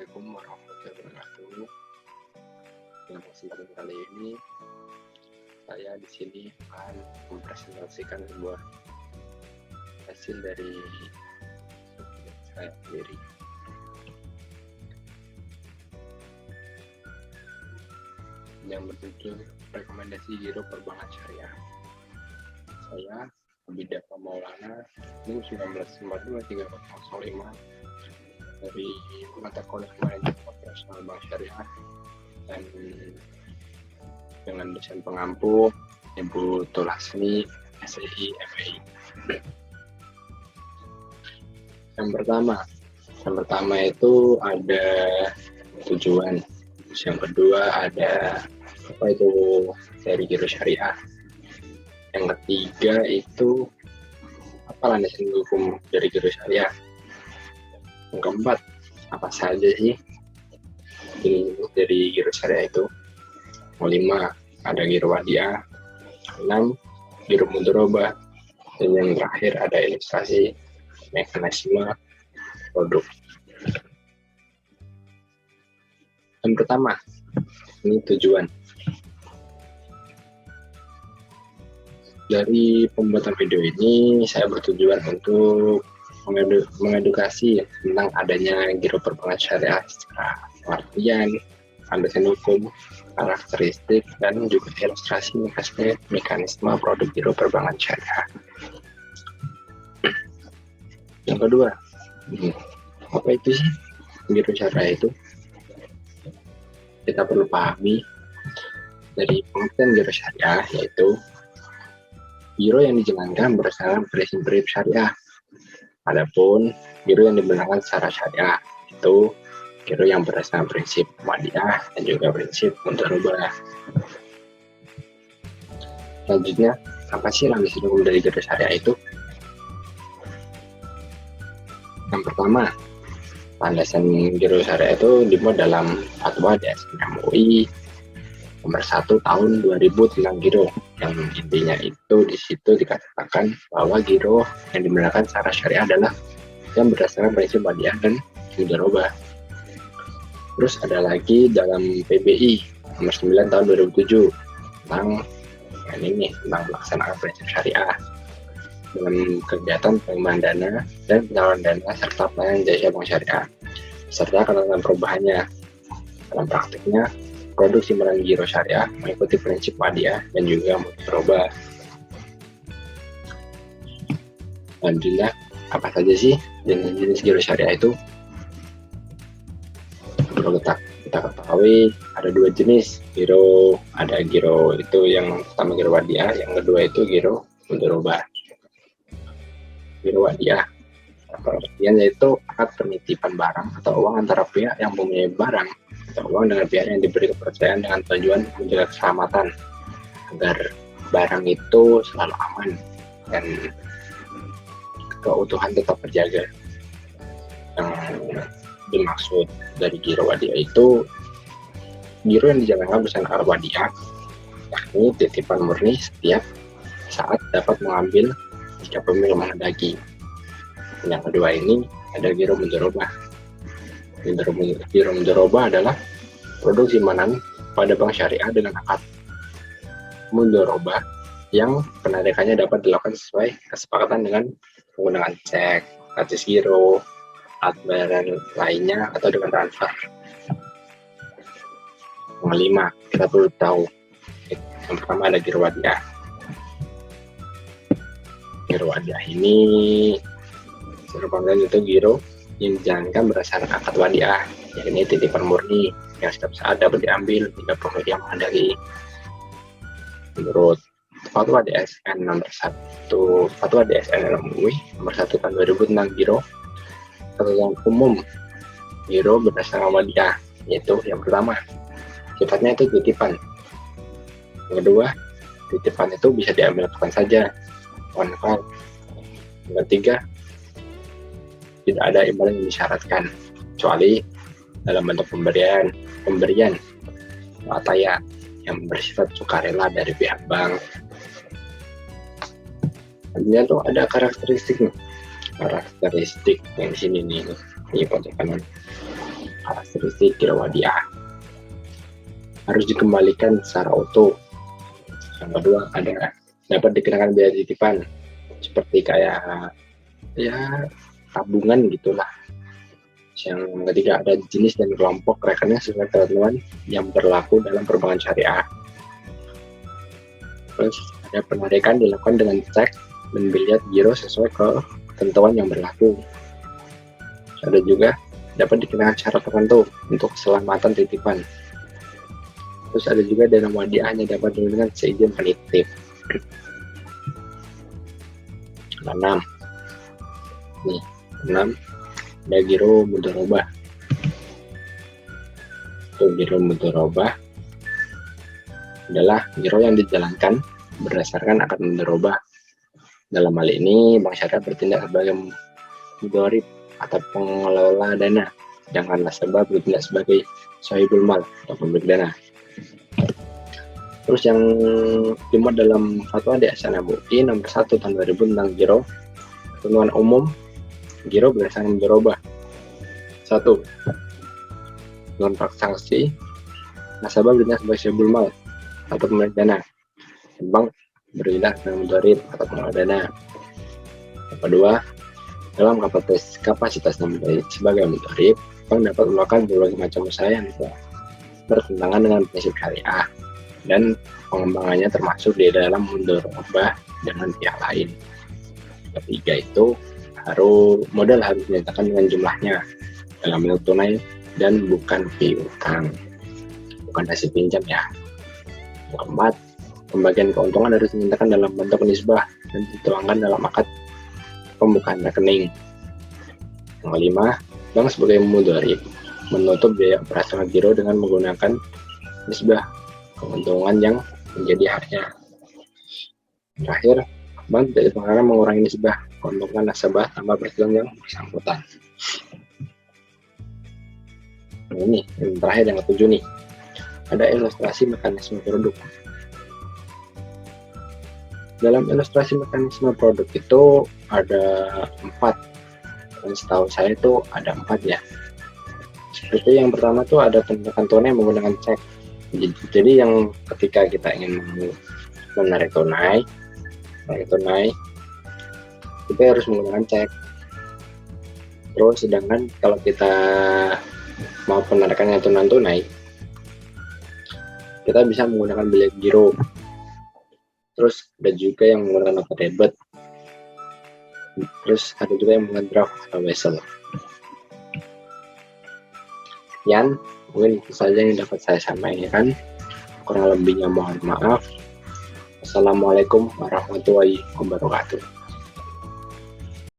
Assalamualaikum warahmatullahi wabarakatuh. Dalam kesempatan kali ini, saya di sini akan mempresentasikan sebuah hasil dari saya sendiri. Yang berjudul rekomendasi giro perbankan syariah. Saya Abida Maulana, NIM 19423005 dari mata kuliah manajemen operasional bank syariah dan dengan dosen pengampu Ibu Tulasmi SII FI. Yang pertama itu ada tujuan, yang kedua ada apa itu dari giro syariah, yang ketiga itu apa landasan hukum dari giro syariah, yang keempat apa saja sih dari giro syariah itu, yang 5 ada giro wadiah, 6 giro mudharabah, dan yang terakhir ada ilustrasi mekanisme produk. Yang pertama, ini tujuan. Dari pembuatan video ini, saya bertujuan untuk mengedukasi tentang adanya giro perbankan syariah secara pengertian, landasan hukum, karakteristik, dan juga ilustrasi mekanisme produk giro perbankan syariah. Yang kedua, apa itu sih giro syariah itu? Kita perlu pahami dari pengertian giro syariah, yaitu giro yang dijalankan berdasarkan prinsip-prinsip syariah. Adapun giro yang dibenarkan secara syariah itu giro yang berdasarkan prinsip wadiah dan juga prinsip mudharabah. Selanjutnya, apa sih landasan hukum dari giro syariah itu? Yang pertama, landasan giro syariah itu dimuat dalam Fatwa DSN MUI nomor 1 tahun 2000 tentang giro, yang intinya itu di situ dikatakan bahwa giro yang dibenarkan secara syariah adalah yang berdasarkan prinsip wadiah dan mudharabah. Terus ada lagi dalam PBI nomor 9 tahun 2007 tentang tentang pelaksanaan prinsip syariah dalam kegiatan pengembangan dana dan penyaluran dana serta pelayanan jasa bank syariah, serta ketentuan perubahannya. Dalam praktiknya, produk simpanan giro syariah mengikuti prinsip wadiah dan juga mudharabah. Alhamdulillah, apa saja sih jenis giro syariah itu? Perlu kita ketahui ada 2 jenis giro. Ada giro itu yang pertama giro wadiah, yang kedua itu giro mudharabah. Giro wadiah pengertian yaitu akad penitipan barang atau uang antara pihak yang mempunyai barang atau uang dengan pihak yang diberi kepercayaan dengan tujuan menjaga keselamatan agar barang itu selalu aman dan keutuhan tetap terjaga. Yang dimaksud dari giro wadiah itu giro yang dijalankan bersama wadiah, yakni titipan murni setiap saat dapat mengambil jika pemilik menghendaki. Yang kedua ini ada giro mudharabah. Giro mudharabah adalah produk simpanan pada bank syariah dengan akad mudharabah yang penarikannya dapat dilakukan sesuai kesepakatan dengan menggunakan cek, kartu giro, alat bayaran lainnya, atau dengan transfer. Yang 5, kita perlu tahu. Yang pertama ada giro wadiah. Giro wadiah ini merupakan itu giro yang dijalankan berdasarkan akad wadiah, yakni titipan murni yang setiap saat dapat diambil jika pemilik yang menghendaki. Menurut Fatwa DSN nomor 1 Fatwa DSN MUI nomor 1 tahun 2000 tentang giro, ketentuan umum giro berdasarkan wadiah, yaitu yang pertama, sifatnya itu titipan. Yang kedua, titipan itu bisa diambil kapan saja, one call. Yang ketiga, tidak ada imbalan yang disyaratkan kecuali dalam bentuk pemberian ataya yang bersifat sukarela dari pihak bank. Selanjutnya tuh ada karakteristik yang di sini nih, ini pojok kanan. karakteristik giro wadiah. Harus dikembalikan secara utuh. Yang kedua ada dapat dikenakan biaya titipan seperti kayak ya tabungan gitulah. Yang ketiga ada jenis dan kelompok rekening sesuai ketentuan yang berlaku dalam perbankan syariah. Terus ada penarikan dilakukan dengan cek dan biliet giro sesuai ketentuan yang berlaku. Ada juga dapat dikenakan syarat tertentu untuk keselamatan titipan. Terus ada juga dana wadiah hanya dapat digunakan seizin penitip. 6 nih 6 ada giro mudharabah. Giro mudharabah adalah giro yang dijalankan berdasarkan akad mudharabah. Dalam hal ini bank syariah bertindak sebagai mudharib atau pengelola dana, sedangkan nasabah bertindak sebagai sahibul mal atau pemilik dana. Terus yang dimuat dalam fatwa DSN MUI nomor 1 tahun 2000 tentang giro, ketentuan umum giro berdasarkan mudharabah. 1. Dalam transaksi nasabah bertindak sebagai sahibul mal atau pemilik dana, bank bertindak sebagai mudharib atau pengelola dana. Yang kedua, dalam kapasitas sebagai mudharib, bank dapat melakukan berbagai macam usaha yang bertentangan dengan prinsip syariah dan pengembangannya termasuk di dalam mudharabah dengan pihak lain. Ketiga itu modal harus dinyatakan dengan jumlahnya dalam bentuk tunai dan bukan piutang, bukan hasil pinjam ya. Keempat, pembagian keuntungan harus dinyatakan dalam bentuk nisbah dan dituangkan dalam akad pembukaan rekening. Yang kelima, bank sebagai mudharib menutup biaya operasional giro dengan menggunakan nisbah keuntungan yang menjadi haknya. Terakhir, bank tidak dipengaruhi mengurangi nisbah keuntungan nasabah tanpa persetujuan yang bersangkutan. Ini yang terakhir, yang ketujuh nih, ada ilustrasi mekanisme produk. Dalam ilustrasi mekanisme produk itu ada 4, dan setahu saya itu ada 4 ya. Seperti yang pertama tuh ada penukaran tunai menggunakan cek. Jadi yang ketika kita ingin menarik tunai, kita harus menggunakan cek. Terus sedangkan kalau kita mau penarikannya tunai, kita bisa menggunakan bilet giro. Terus ada juga yang menggunakan nota debit. Terus ada juga yang menggunakan draft atau wesel. Sekian, mungkin itu saja yang dapat saya sampaikan. Kurang lebihnya mohon maaf. Assalamualaikum warahmatullahi wabarakatuh.